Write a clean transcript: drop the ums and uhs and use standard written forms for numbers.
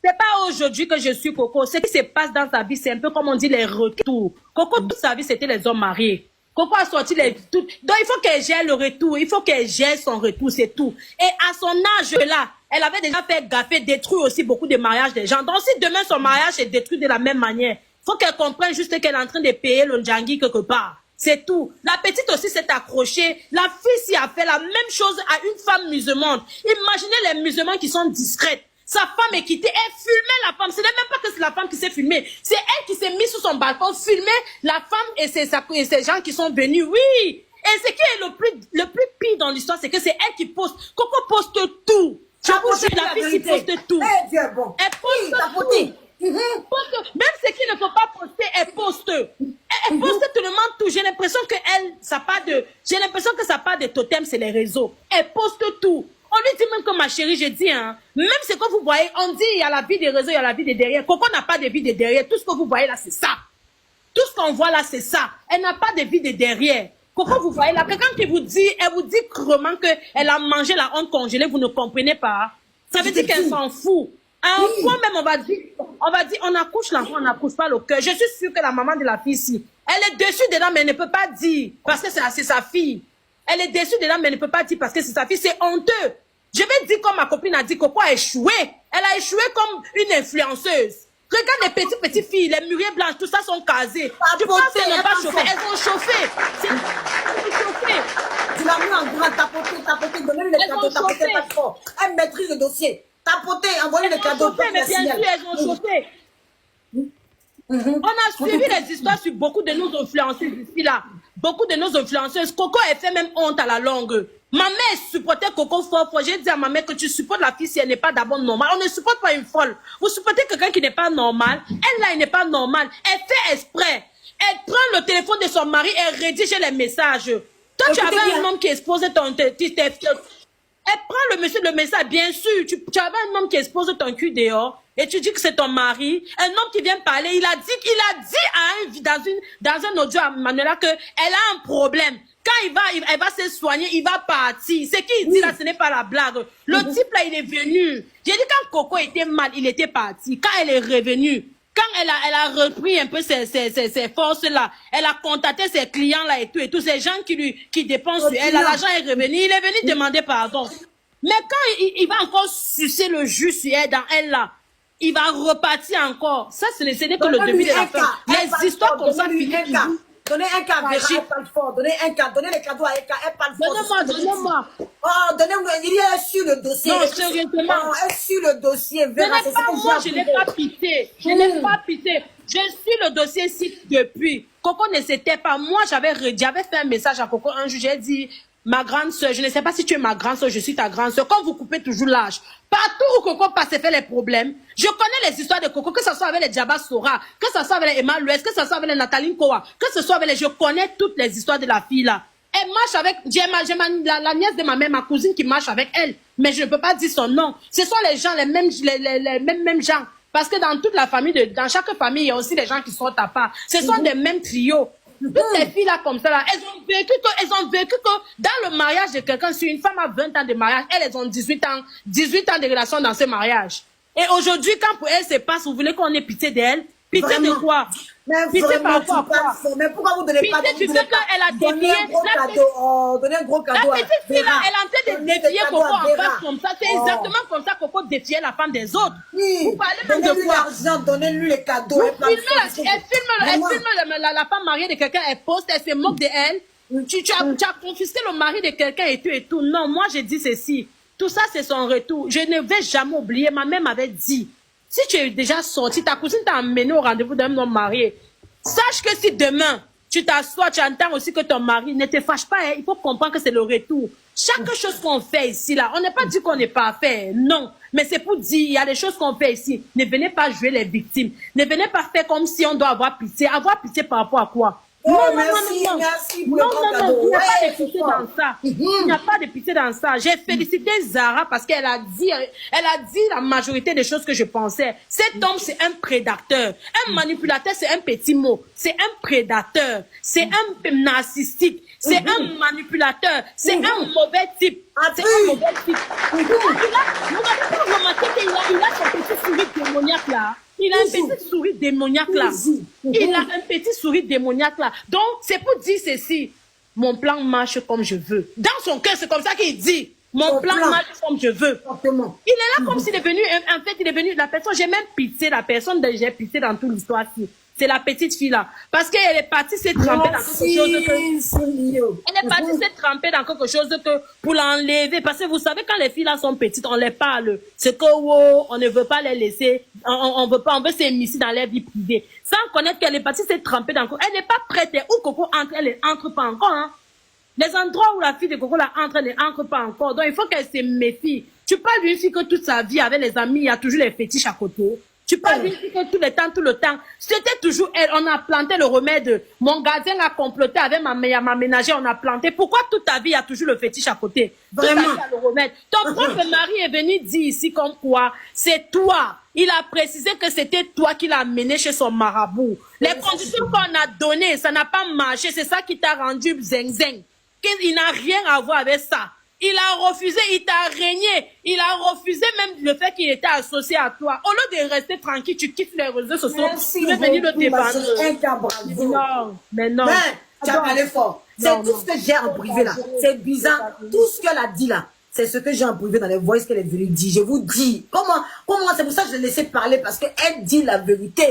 C'est pas aujourd'hui que je suis Coco. Ce qui se passe dans sa vie, c'est un peu comme on dit les retours. Coco, toute sa vie, c'était les hommes mariés. Coco a sorti les... Tout. Donc, il faut qu'elle gère le retour. Il faut qu'elle gère son retour, c'est tout. Et à son âge là, elle avait déjà fait gaffer, détruire aussi beaucoup de mariages des gens. Donc, si demain son mariage est détruit de la même manière, il faut qu'elle comprenne juste qu'elle est en train de payer le Ndjangi quelque part. C'est tout. La petite aussi s'est accrochée. La fille s'y a fait la même chose à une femme musulmane. Imaginez les musulmans qui sont discrètes. Sa femme est quittée, elle filmait la femme. Ce n'est même pas que c'est la femme qui s'est filmée. C'est elle qui s'est mise sur son balcon, filmer la femme et ces gens qui sont venus. Oui. Et ce qui est le plus pire dans l'histoire, c'est que c'est elle qui poste. Coco poste tout. Je vous jure, la fille qui poste tout. Dieu bon. Elle poste tout. Même ce qu'il ne faut pas poster, elle poste. Elle poste tout le monde tout. J'ai l'impression que j'ai l'impression que sa part de totem, c'est les réseaux. Elle poste tout. On lui dit même que ma chérie, je dis, hein, même ce que vous voyez, on dit il y a la vie des réseaux, il y a la vie de derrière. Coco n'a pas de vie de derrière. Tout ce que vous voyez là, c'est ça. Tout ce qu'on voit là, c'est ça. Elle n'a pas de vie de derrière. Coco, vous voyez là, quelqu'un qui vous dit, elle vous dit crûment qu'elle a mangé la honte congelée, vous ne comprenez pas. Ça veut dire qu'elle s'en fout. À un point même, on va dire, on accouche l'enfant, on n'accouche pas le cœur. Je suis sûre que la maman de la fille ici, elle est dessus dedans, mais elle ne peut pas dire, parce que c'est sa fille. Elle est déçue dedans, mais elle ne peut pas dire parce que c'est sa fille. C'est honteux. Je vais dire comme ma copine a dit, Coco a échoué. Elle a échoué comme une influenceuse. Regarde les petites filles, les mûriers blanches, tout ça sont casés. Tu penses qu'elles n'ont pas chauffé? Elles ont chauffé. Elles ont chauffé. Tu l'as mis en grand, tapoter, donner les cadeaux, tapoter pas fort. Elle maîtrise le dossier. Tapoter, envoyer les cadeaux. Mais bien sûr, elles ont chauffé. On a suivi les histoires sur beaucoup de nos influenceuses ici là. Beaucoup de nos influenceuses. Coco, elle fait même honte à la longue. Ma mère supportait Coco fort. J'ai dit à ma mère que tu supportes la fille si elle n'est pas d'abord normale. On ne supporte pas une folle. Vous supportez quelqu'un qui n'est pas normal. Elle là, elle n'est pas normale. Elle fait exprès. Elle prend le téléphone de son mari et rédige les messages. Toi, tu avais un homme qui exposait ton... Elle prend le message, bien sûr. Tu avais un homme qui expose ton cul dehors et tu dis que c'est ton mari. Un homme qui vient parler, il a dit dans un audio à Manuela qu'elle a un problème. Quand elle va se soigner, il va partir. Ce qu'il dit là, ce n'est pas la blague. Le type là, il est venu. J'ai dit quand Coco était mal, il était parti. Quand elle est revenue, quand elle a repris un peu ses forces là, elle a contacté ses clients là et tout, ces gens qui dépensent sur elle, l'argent est revenu, il est venu demander pardon. Mais quand il va encore sucer le jus sur elle, dans elle là, il va repartir encore. Ça, ce n'est que le début de la fin. Les histoires comme ça, donnez un cas, Vera, elle parle fort. Donnez un cas, donnez les cadeaux à Eka, elle parle fort. Donnez-moi. Oh, donnez-moi, il est sur le dossier. Non, sérieusement. Elle est sur le dossier, Vera. Ce n'est pas moi, je n'ai pas pité. Je n'ai pas pité. Je suis le dossier ici depuis. Coco ne s'était pas. Moi, j'avais fait un message à Coco un jour. J'ai dit, ma grande soeur, je ne sais pas si tu es ma grande soeur, je suis ta grande soeur. Quand vous coupez toujours l'âge, partout où Coco passe et fait les problèmes, je connais les histoires de Coco, que ce soit avec les Djaba Sora, que ce soit avec les Emma Louès, que ce soit avec les Nathalie Kowa, que ce soit avec les... Je connais toutes les histoires de la fille là. Elle marche avec... J'ai la nièce de ma mère, ma cousine qui marche avec elle. Mais je ne peux pas dire son nom. Ce sont les gens, les mêmes gens. Parce que dans toute la famille, dans chaque famille, il y a aussi des gens qui sont à part. Ce sont des mêmes trios. Toutes les filles là comme ça là, elles ont vécu que dans le mariage de quelqu'un, si une femme a 20 ans de mariage, elles ont 18 ans de relation dans ce mariage. Et aujourd'hui, quand pour elle se passe, vous voulez qu'on ait pitié d'elle? Pitié de quoi? Pitié par quoi? Mais pourquoi vous donnez pas pitié, tu sais qu'elle a dévié. Donnez un gros cadeau. La petite fille là, elle est en train de défier Coco en face comme ça. C'est exactement comme ça Coco défiait la femme des autres. Vous parlez même de quoi? Donnez-lui les cadeaux. Elle filme la femme mariée de quelqu'un, elle poste, elle se moque de elle. Tu as confisqué le mari de quelqu'un et tout. Non, moi j'ai dit ceci. Tout ça c'est son retour. Je ne vais jamais oublier. Ma mère m'avait dit, si tu es déjà sorti, ta cousine t'a amené au rendez-vous d'un homme marié. Sache que si demain, tu t'assois, tu entends aussi que ton mari ne te fâche pas, hein, il faut comprendre que c'est le retour. Chaque chose qu'on fait ici, là, on n'est pas dit qu'on n'est pas fait, non. Mais c'est pour dire, il y a des choses qu'on fait ici. Ne venez pas jouer les victimes. Ne venez pas faire comme si on doit avoir pitié. Avoir pitié par rapport à quoi? Oh, non, merci pour le grand cadeau. Il n'y a pas de pitié dans ça. Il n'y a pas de pitié dans ça. J'ai félicité Zara parce qu'elle a dit la majorité des choses que je pensais. Cet homme, c'est un prédateur. Un manipulateur, c'est un petit mot. C'est un prédateur. C'est un narcissique. C'est un manipulateur. C'est un mauvais type. C'est un mauvais type. Vous regardez pas remarquer qu'il a son petit sourire là. Il a un petit sourire démoniaque là. Il a un petit sourire démoniaque là. Donc, c'est pour dire ceci. Mon plan marche comme je veux. Dans son cœur, c'est comme ça qu'il dit. Mon plan marche comme je veux. Exactement. Il est là comme s'il est venu, en fait, il est venu, la personne, j'ai même pitié la personne, j'ai pitié dans toute l'histoire-ci. C'est la petite fille là. Parce qu'elle est partie s'être trempée dans quelque chose que... Elle est partie s'être trempée dans quelque chose que pour l'enlever. Parce que vous savez, quand les filles là sont petites, on les parle. C'est que, wow, on ne veut pas les laisser. On veut pas, on veut s'émisser dans leur vie privée. Sans connaître qu'elle est partie s'être trempée dans... Elle n'est pas prête. Où Coco entre, elle entre pas encore, hein. Les endroits où la fille de Coco là entre, elle n'entre pas encore. Donc, il faut qu'elle se méfie. Tu parles d'une fille que toute sa vie, avec les amis, il y a toujours les fétiches à côté. Tu parles d'une fille que tout le temps, c'était toujours elle. On a planté le remède. Mon gardien a comploté avec ma ménagère, on a planté. Pourquoi toute ta vie, il y a toujours le fétiche à côté? Vraiment. Toute ta vie, il y a le remède. Ton propre mari est venu dire ici comme quoi, c'est toi. Il a précisé que c'était toi qui l'as amené chez son marabout. Les conditions qu'on a données, ça n'a pas marché. C'est ça qui t'a rendu zeng-zeng. Il n'a rien à voir avec ça. Il a refusé, il t'a régné. Il a refusé même le fait qu'il était associé à toi. Au lieu de rester tranquille, tu quittes les réseaux sociaux. Merci tu veux venir le défendre. Non, mais non. Tu as parlé fort. C'est tout ce que j'ai en privé là. C'est bizarre. Tout ce qu'elle a dit là, c'est ce que j'ai en privé dans les voices qu'elle est venue dire. Je vous dis. Comment c'est pour ça que je l'ai laissé parler parce qu'elle dit la vérité.